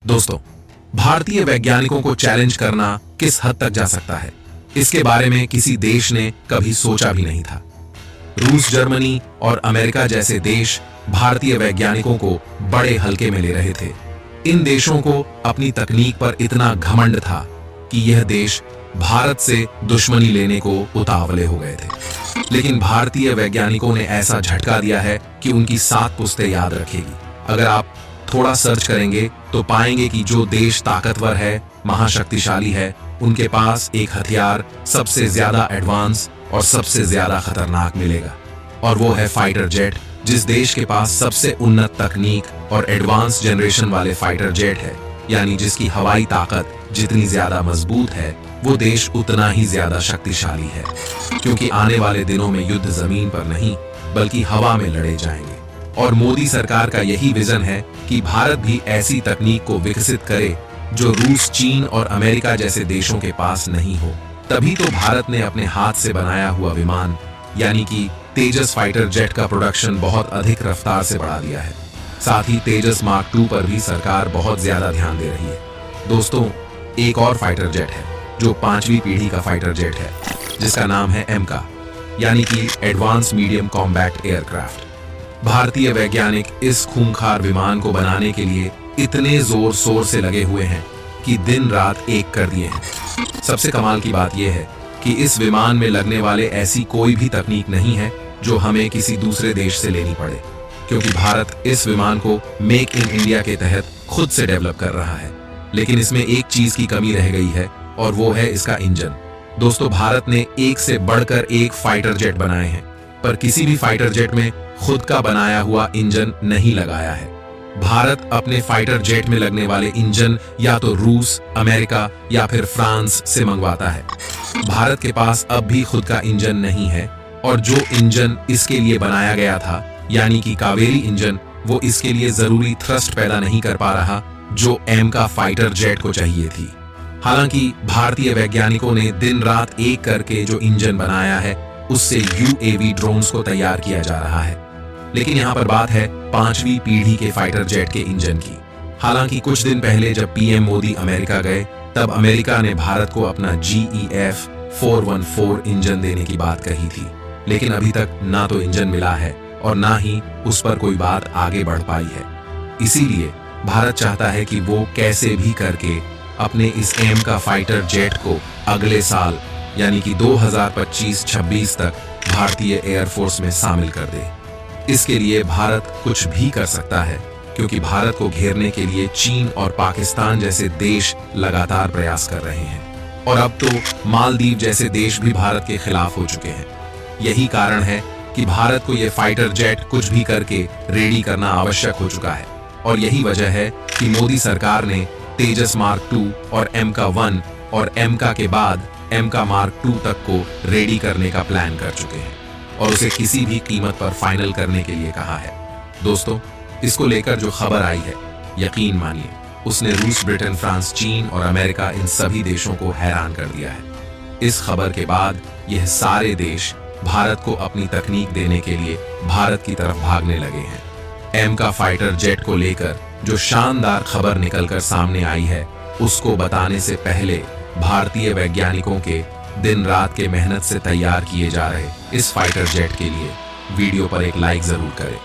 दोस्तों, भारतीय वैज्ञानिकों को चैलेंज करना किस हद तक जा सकता है, इसके बारे में किसी देश ने कभी सोचा भी नहीं था। रूस, जर्मनी और अमेरिका जैसे देश भारतीय वैज्ञानिकों को बड़े हल्के में ले रहे थे। इन देशों को अपनी तकनीक पर इतना घमंड था कि यह देश भारत से दुश्मनी लेने को उतावले हो गए थे। लेकिन भारतीय वैज्ञानिकों ने ऐसा झटका दिया है कि उनकी 7 पुश्तें याद रखेगी। अगर आप थोड़ा सर्च करेंगे तो पाएंगे कि जो देश ताकतवर है, महाशक्तिशाली है, उनके पास एक हथियार सबसे ज्यादा एडवांस और सबसे ज्यादा खतरनाक मिलेगा, और वो है फाइटर जेट। जिस देश के पास सबसे उन्नत तकनीक और एडवांस जनरेशन वाले फाइटर जेट है, यानी जिसकी हवाई ताकत जितनी ज्यादा मजबूत है, वो देश उतना ही ज्यादा शक्तिशाली है। क्योंकि आने वाले दिनों में युद्ध जमीन पर नहीं बल्कि हवा में लड़े जाएंगे, और मोदी सरकार का यही विजन है कि भारत भी ऐसी तकनीक को विकसित करे जो रूस, चीन और अमेरिका जैसे देशों के पास नहीं हो। तभी तो भारत ने अपने हाथ से बनाया हुआ विमान यानी कि तेजस फाइटर जेट का प्रोडक्शन बहुत अधिक रफ्तार से बढ़ा दिया है। साथ ही तेजस मार्क 2 पर भी सरकार बहुत ज्यादा ध्यान दे रही है। दोस्तों, एक और फाइटर जेट है जो 5वीं पीढ़ी का फाइटर जेट है, जिसका नाम है एमका, यानी कि एडवांस मीडियम कॉम्बैट एयरक्राफ्ट। भारतीय वैज्ञानिक इस खूंखार विमान को बनाने के लिए इतने जोर शोर से लगे हुए हैं कि दिन रात एक कर दिए हैं। सबसे कमाल की बात यह है कि इस विमान में लगने वाले ऐसी कोई भी तकनीक नहीं है जो हमें किसी दूसरे देश से लेनी पड़े, क्योंकि भारत इस विमान को मेक इन इंडिया के तहत खुद से डेवलप कर रहा है। लेकिन इसमें एक चीज की कमी रह गई है, और वो है इसका इंजन। दोस्तों, भारत ने एक से बढ़कर एक फाइटर जेट बनाए हैं, पर किसी भी फाइटर जेट में खुद का बनाया हुआ इंजन नहीं लगाया है। भारत अपने फाइटर जेट में लगने वाले इंजन या तो रूस, अमेरिका या फिर फ्रांस से मंगवाता है। भारत के पास अब भी खुद का इंजन नहीं है, और जो इंजन इसके लिए बनाया गया था यानी कि कावेरी इंजन, वो इसके लिए जरूरी थ्रस्ट पैदा नहीं कर पा रहा जो एमका फाइटर जेट को चाहिए थी। हालांकि भारतीय वैज्ञानिकों ने दिन रात एक करके जो इंजन बनाया है, उससे यूएवी ड्रोन्स को तैयार किया जा रहा है। लेकिन यहाँ पर बात है 5वीं पीढ़ी के फाइटर जेट के इंजन की। हालांकि कुछ दिन पहले जब पीएम मोदी अमेरिका गए, तब अमेरिका ने भारत को अपना GEF 414 इंजन देने की बात कही थी। लेकिन अभी तक ना तो इंजन मिला है और ना ही उस पर कोई बात आगे बढ़ पाई है। इसीलिए भारत चाहता है कि वो कैसे भी करके अपने इस एमका फाइटर जेट को अगले साल यानी कि 2025-26 तक भारतीय एयरफोर्स में शामिल कर दे। इसके लिए भारत कुछ भी कर सकता है, क्योंकि भारत को घेरने के लिए चीन और पाकिस्तान जैसे देश लगातार प्रयास कर रहे हैं, और अब तो मालदीव जैसे देश भी भारत के खिलाफ हो चुके हैं। यही कारण है कि भारत को यह फाइटर जेट कुछ भी करके रेडी करना आवश्यक हो चुका है, और यही वजह है कि मोदी सरकार ने तेजस मार्क 2 और एमका 1 और एमका के बाद एमका मार्क 2 तक को रेडी करने का प्लान कर चुके हैं, और उसे किसी भी कीमत पर फाइनल करने के लिए कहा है। दोस्तों, इसको लेकर जो खबर आई है, यकीन मानिए उसने रूस, ब्रिटेन, फ्रांस, चीन और अमेरिका इन सभी देशों को हैरान कर दिया है। इस खबर के बाद यह सारे देश भारत को अपनी तकनीक देने के लिए भारत की तरफ भागने लगे हैं। एमका फाइटर जेट को लेकर जो शानदार खबर निकलकर सामने आई है, उसको बताने से पहले भारतीय वैज्ञानिकों के दिन रात के मेहनत से तैयार किए जा रहे इस फाइटर जेट के लिए वीडियो पर एक लाइक जरूर करें।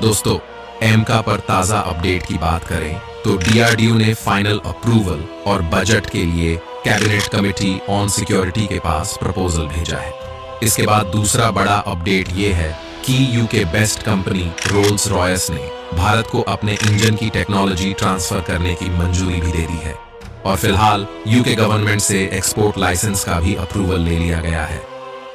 दोस्तों, एमका पर ताजा अपडेट की बात करें तो DRDO ने फाइनल अप्रूवल और बजट के लिए कैबिनेट कमेटी ऑन सिक्योरिटी के पास प्रपोजल भेजा है। इसके बाद दूसरा बड़ा अपडेट ये है कि UK best company Rolls Royce ने भारत को अपने इंजन की टेक्नोलॉजी ट्रांसफर करने की मंजूरी भी दे दी है, और फिलहाल यूके गवर्नमेंट से एक्सपोर्ट लाइसेंस का भी अप्रूवल ले लिया गया है।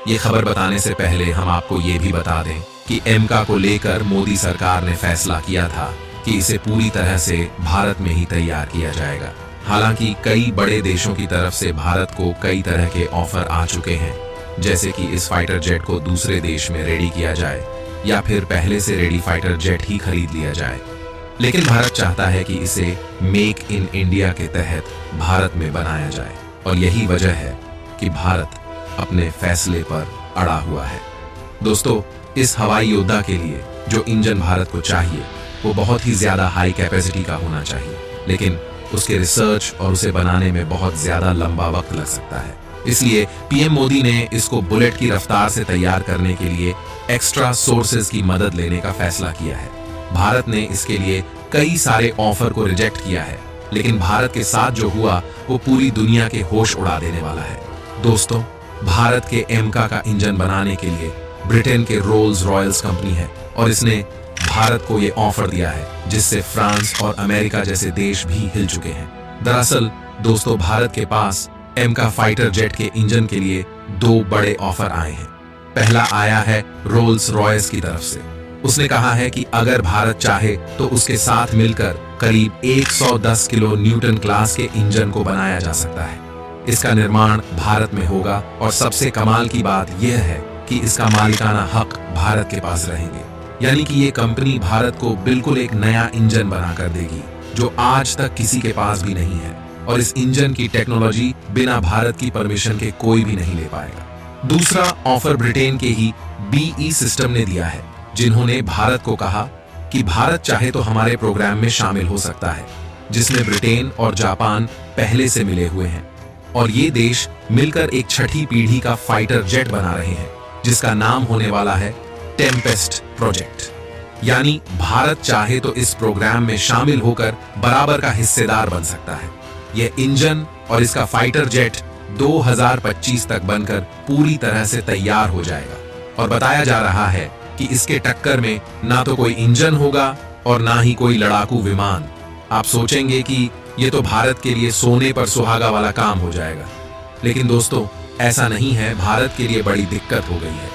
ये खबर बताने से पहले हम आपको ये भी बता दें कि एमका को लेकर मोदी सरकार ने फैसला किया था कि इसे पूरी तरह से भारत में ही तैयार किया जाएगा। हालांकि कई बड़े देशों की तरफ से भारत को कई तरह के ऑफर आ चुके हैं, जैसे कि इस फाइटर जेट को दूसरे देश में रेडी किया जाए या फिर पहले से रेडी फाइटर जेट ही खरीद लिया जाए। लेकिन भारत चाहता है कि इसे मेक इन इंडिया के तहत भारत में बनाया जाए, और यही वजह है कि भारत अपने फैसले पर अड़ा हुआ है। दोस्तों, इस हवाई योद्धा के लिए जो इंजन भारत को चाहिए वो बहुत ही ज्यादा हाई कैपेसिटी का होना चाहिए, लेकिन उसके रिसर्च और उसे बनाने में बहुत ज्यादा लंबा वक्त लग सकता है। इसलिए पीएम मोदी ने इसको बुलेट की रफ्तार से तैयार करने के लिए एक्स्ट्रा सोर्सेज की मदद लेने का फैसला किया है। भारत ने इसके लिए कई सारे ऑफर को रिजेक्ट किया है, लेकिन भारत के साथ जो हुआ वो पूरी दुनिया के होश उड़ा देने वाला है। दोस्तों, भारत के एमका का इंजन बनाने के लिए ब्रिटेन के रोल्स रॉयल्स कंपनी है और इसने भारत को ये ऑफर दिया है जिससे फ्रांस और अमेरिका जैसे देश भी हिल चुके हैं। दरअसल दोस्तों, भारत के पास एमका फाइटर जेट के इंजन के लिए 2 बड़े ऑफर आए हैं। पहला आया है रोल्स रॉयल्स की तरफ से। उसने कहा है कि अगर भारत चाहे तो उसके साथ मिलकर करीब 110 किलो न्यूटन क्लास के इंजन को बनाया जा सकता है। इसका निर्माण भारत में होगा और सबसे कमाल की बात यह है कि इसका मालिकाना हक भारत के पास रहेंगे, यानी कि ये कंपनी भारत को बिल्कुल एक नया इंजन बनाकर देगी जो आज तक किसी के पास भी नहीं है, और इस इंजन की टेक्नोलॉजी बिना भारत की परमिशन के कोई भी नहीं ले पाएगा। दूसरा ऑफर ब्रिटेन के ही बीई सिस्टम ने दिया है, जिन्होंने भारत को कहा कि भारत चाहे तो हमारे प्रोग्राम में शामिल हो सकता है, जिसमें ब्रिटेन और जापान पहले से मिले हुए हैं, और ये देश मिलकर एक 6ठी पीढ़ी का फाइटर जेट बना रहे हैं जिसका नाम होने वाला है टेम्पेस्ट प्रोजेक्ट। यानी भारत चाहे तो इस प्रोग्राम में शामिल होकर बराबर का हिस्सेदार बन सकता है। यह इंजन और इसका फाइटर जेट 2025 तक बनकर पूरी तरह से तैयार हो जाएगा, और बताया जा रहा है कि इसके टक्कर में ना तो कोई इंजन होगा और ना ही कोई लड़ाकू विमान। आप सोचेंगे कि ये तो भारत के लिए सोने पर सुहागा वाला काम हो जाएगा, लेकिन दोस्तों ऐसा नहीं है। भारत के लिए बड़ी दिक्कत हो गई है,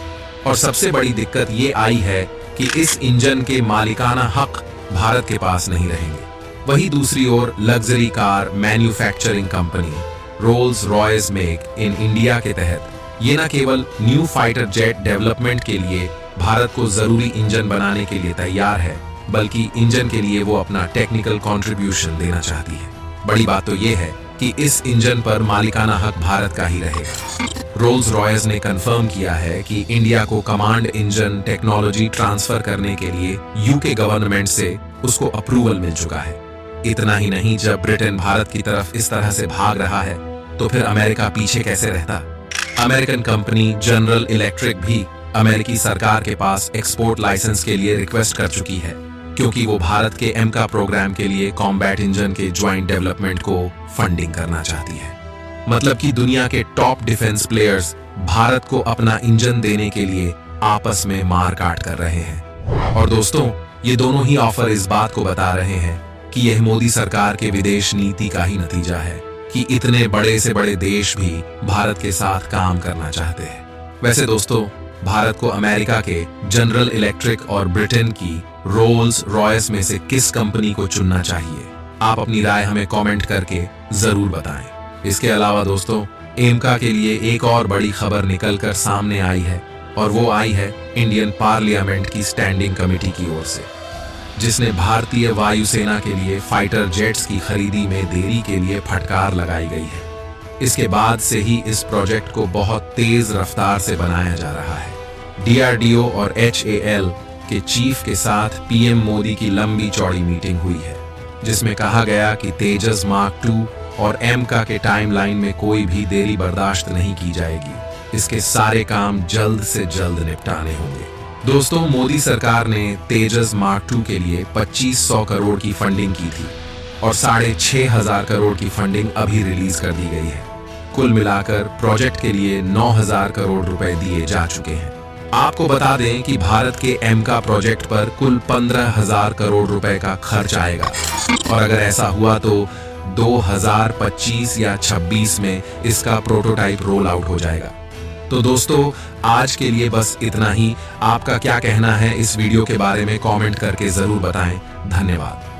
और सबसे बड़ी दिक्कत ये आई है कि इस इंजन के मालिकाना हक भारत के पास नहीं रहेंगे। वहीं दूसरी ओर luxury car manufacturing company Rolls Royce make in India के तहत ये न केवल न्यू फाइटर जेट डेवलपमेंट के लिए भारत को जरूरी इंजन बनाने के लिए तैयार है, बल्कि इंजन के लिए वो अपना टेक्निकल कंट्रीब्यूशन देना चाहती है। बड़ी बात तो ये है कि इस इंजन पर मालिकाना हक भारत का ही रहेगा। रोल्स रॉयल्स ने कंफर्म किया है कि इंडिया को कमांड इंजन टेक्नोलॉजी ट्रांसफर करने के लिए यूके गवर्नमेंट से उसको अप्रूवल मिल चुका है। इतना ही नहीं, जब ब्रिटेन भारत की तरफ इस तरह से भाग रहा है तो फिर अमेरिका पीछे कैसे रहता। अमेरिकन कंपनी जनरल इलेक्ट्रिक भी अमेरिकी सरकार के पास एक्सपोर्ट लाइसेंस के लिए रिक्वेस्ट कर चुकी है, क्योंकि वो भारत के एमका प्रोग्राम के लिए कॉम्बैट इंजन के ज्वाइंट डेवलपमेंट को फंडिंग करना चाहती है। मतलब कि दुनिया के टॉप डिफेंस प्लेयर्स भारत को अपना इंजन देने के लिए आपस में मार काट कर रहे हैं। और दोस्तों, ये दोनों ही ऑफर इस बात को बता रहे हैं कि यह मोदी सरकार के विदेश नीति का ही नतीजा है कि इतने बड़े से बड़े देश भी भारत के साथ काम करना चाहते हैं। वैसे दोस्तों, भारत को अमेरिका के जनरल इलेक्ट्रिक और ब्रिटेन की रोल्स रॉयल्स में से किस कंपनी को चुनना चाहिए? आप अपनी राय हमें कमेंट करके जरूर बताएं। इसके अलावा दोस्तों, एमका के लिए एक और बड़ी खबर निकलकर सामने आई है, और वो आई है इंडियन पार्लियामेंट की स्टैंडिंग कमेटी की ओर से, जिसने भारतीय वायुसेना के लिए फाइटर जेट्स की खरीदी में देरी के लिए फटकार लगाई गई है। इसके बाद से ही इस प्रोजेक्ट को बहुत तेज रफ्तार से बनाया जा रहा है। डीआरडीओ और HAL के चीफ के साथ पीएम मोदी की लंबी चौड़ी मीटिंग हुई है, जिसमें कहा गया कि तेजस मार्क 2 और एमका के टाइमलाइन में कोई भी देरी बर्दाश्त नहीं की जाएगी। इसके सारे काम जल्द से जल्द निपटाने होंगे। दोस्तों, मोदी सरकार ने तेजस मार्क 2 के लिए 2500 करोड़ की फंडिंग की थी, और 6500 करोड़ की फंडिंग अभी रिलीज कर दी गई है। कुल मिलाकर प्रोजेक्ट के लिए 9000 करोड़ रुपए दिए जा चुके हैं। आपको बता दें कि भारत के एमका प्रोजेक्ट पर कुल 15000 करोड़ रुपए का खर्च आएगा, और अगर ऐसा हुआ तो 2025 या 26 में इसका प्रोटोटाइप रोल आउट हो जाएगा। तो दोस्तों, आज के लिए बस इतना ही। आपका क्या कहना है इस वीडियो के बारे में कमेंट करके जरूर बताएं। धन्यवाद।